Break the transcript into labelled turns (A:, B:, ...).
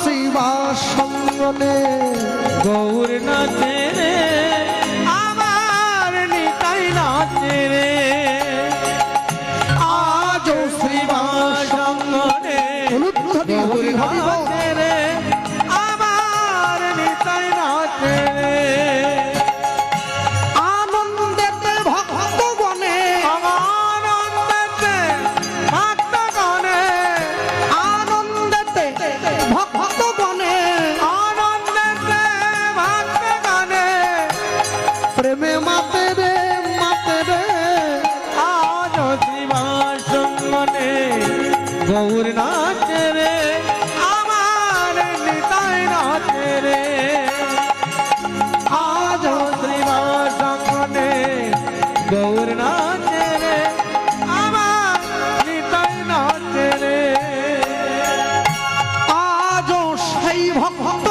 A: শিবা সঙ্গনে
B: গৌর নাচে রে আমার নিতাই নাচে রে
A: আজ শিবা
B: সঙ্গনে গৌর নাচে রে আমার নিতাই নাচে রে
A: আনন্দেতে ভক্তগণে
B: আনন্দেতে ভক্তগণে
A: আনন্দেতে ভক্তগণে
B: আনন্দেতে ভক্তগণে
A: প্রেমে মাতে রে
B: আজ শিবা সঙ্গনে গৌর নাচে রে আমার নিতাই নাচে রে আজ শিবা সঙ্গনে গৌর নাচে রে আমার নিতাই নাচে রে
A: আজ সেই ভক্ত